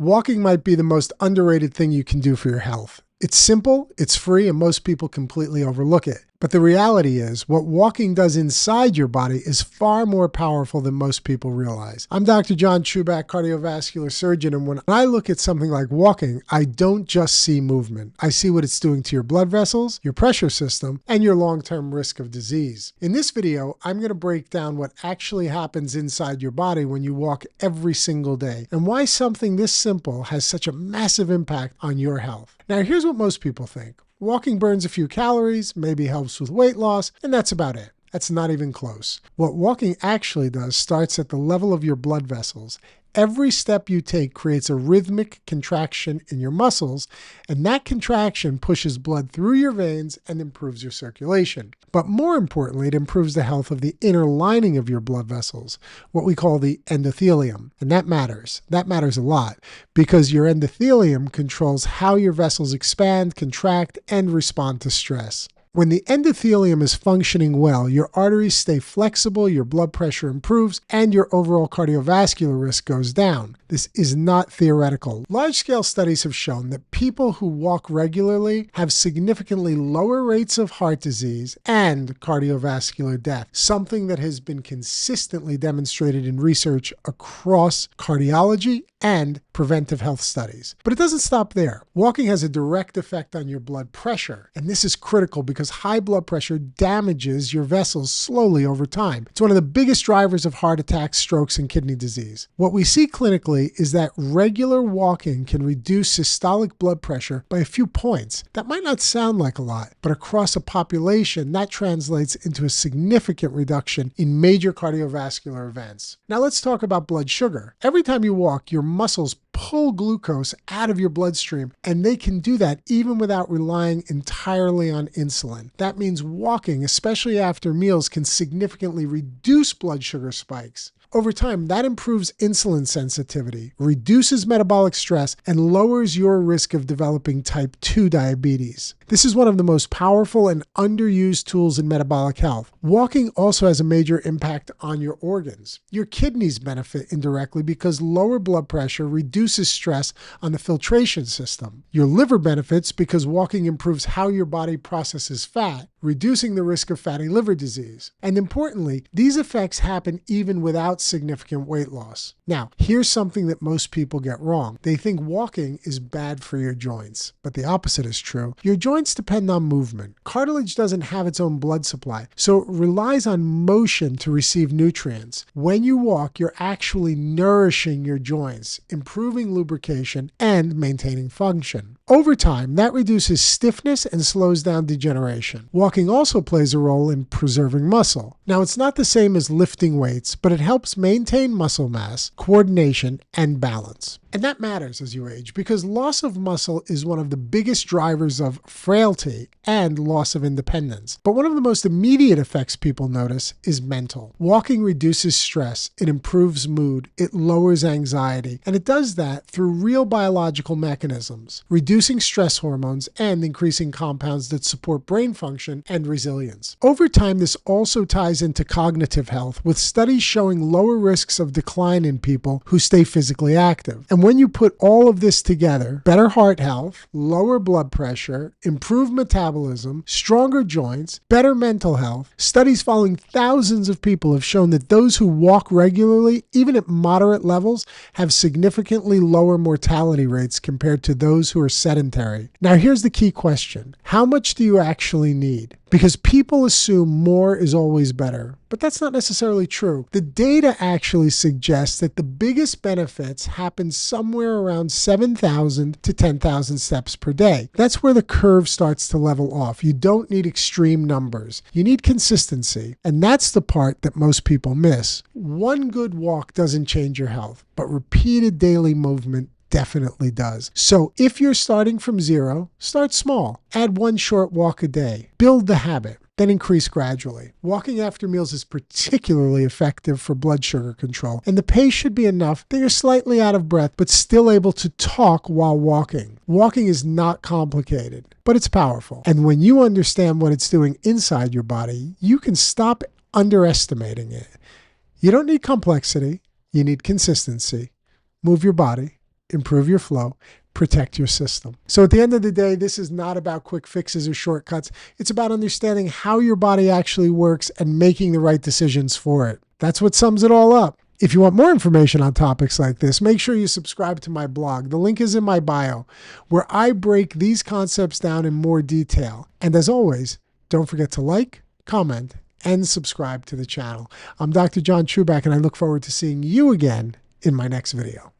Walking might be the most underrated thing you can do for your health. It's simple, it's free, and most people completely overlook it. But the reality is, what walking does inside your body is far more powerful than most people realize. I'm Dr. John Chuback, cardiovascular surgeon, and when I look at something like walking, I don't just see movement. I see what it's doing to your blood vessels, your pressure system, and your long-term risk of disease. In this video, I'm going to break down what actually happens inside your body when you walk every single day, and why something this simple has such a massive impact on your health. Now, here's what most people think. Walking burns a few calories, maybe helps with weight loss, and that's about it. That's not even close. What walking actually does starts at the level of your blood vessels. Every step you take creates a rhythmic contraction in your muscles, and that contraction pushes blood through your veins and improves your circulation. But more importantly, it improves the health of the inner lining of your blood vessels, what we call the endothelium. And that matters. That matters a lot because your endothelium controls how your vessels expand, contract, and respond to stress. When the endothelium is functioning well, your arteries stay flexible, your blood pressure improves, and your overall cardiovascular risk goes down. This is not theoretical. Large-scale studies have shown that people who walk regularly have significantly lower rates of heart disease and cardiovascular death, something that has been consistently demonstrated in research across cardiology and preventive health studies. But it doesn't stop there. Walking has a direct effect on your blood pressure, and this is critical because high blood pressure damages your vessels slowly over time. It's one of the biggest drivers of heart attacks, strokes, and kidney disease. What we see clinically is that regular walking can reduce systolic blood pressure by a few points. That might not sound like a lot, but across a population, that translates into a significant reduction in major cardiovascular events. Now let's talk about blood sugar. Every time you walk, your muscles pull glucose out of your bloodstream, and they can do that even without relying entirely on insulin. That means walking, especially after meals, can significantly reduce blood sugar spikes. Over time, that improves insulin sensitivity, reduces metabolic stress, and lowers your risk of developing type 2 diabetes. This is one of the most powerful and underused tools in metabolic health. Walking also has a major impact on your organs. Your kidneys benefit indirectly because lower blood pressure reduces stress on the filtration system. Your liver benefits because walking improves how your body processes fat, reducing the risk of fatty liver disease. And importantly, these effects happen even without significant weight loss. Now, here's something that most people get wrong. They think walking is bad for your joints, but the opposite is true. Your joints depend on movement. Cartilage doesn't have its own blood supply, so it relies on motion to receive nutrients. When you walk, you're actually nourishing your joints, improving lubrication, and maintaining function. Over time, that reduces stiffness and slows down degeneration. Walking also plays a role in preserving muscle. Now, it's not the same as lifting weights, but it helps maintain muscle mass, coordination, and balance. And that matters as you age because loss of muscle is one of the biggest drivers of frailty and loss of independence. But one of the most immediate effects people notice is mental. Walking reduces stress, it improves mood, it lowers anxiety, and it does that through real biological mechanisms, reducing stress hormones and increasing compounds that support brain function and resilience. Over time, this also ties into cognitive health, with studies showing lower risks of decline in people who stay physically active. And when you put all of this together, better heart health, lower blood pressure, improved metabolism, stronger joints, better mental health, studies following thousands of people have shown that those who walk regularly, even at moderate levels, have significantly lower mortality rates compared to those who are sedentary. Now, here's the key question. How much do you actually need? Because people assume more is always better, but that's not necessarily true. The data actually suggests that the biggest benefits happen somewhere around 7,000 to 10,000 steps per day. That's where the curve starts to level off. You don't need extreme numbers. You need consistency, and that's the part that most people miss. One good walk doesn't change your health, but repeated daily movement definitely does. So if you're starting from zero, start small. Add one short walk a day. Build the habit, then increase gradually. Walking after meals is particularly effective for blood sugar control, and the pace should be enough that you're slightly out of breath but still able to talk while walking. Walking is not complicated, but it's powerful. And when you understand what it's doing inside your body, you can stop underestimating it. You don't need complexity, you need consistency. Move your body, improve your flow, protect your system. So at the end of the day, this is not about quick fixes or shortcuts. It's about understanding how your body actually works and making the right decisions for it. That's what sums it all up. If you want more information on topics like this, make sure you subscribe to my blog. The link is in my bio, where I break these concepts down in more detail. And as always, don't forget to like, comment, and subscribe to the channel. I'm Dr. John Chuback, and I look forward to seeing you again in my next video.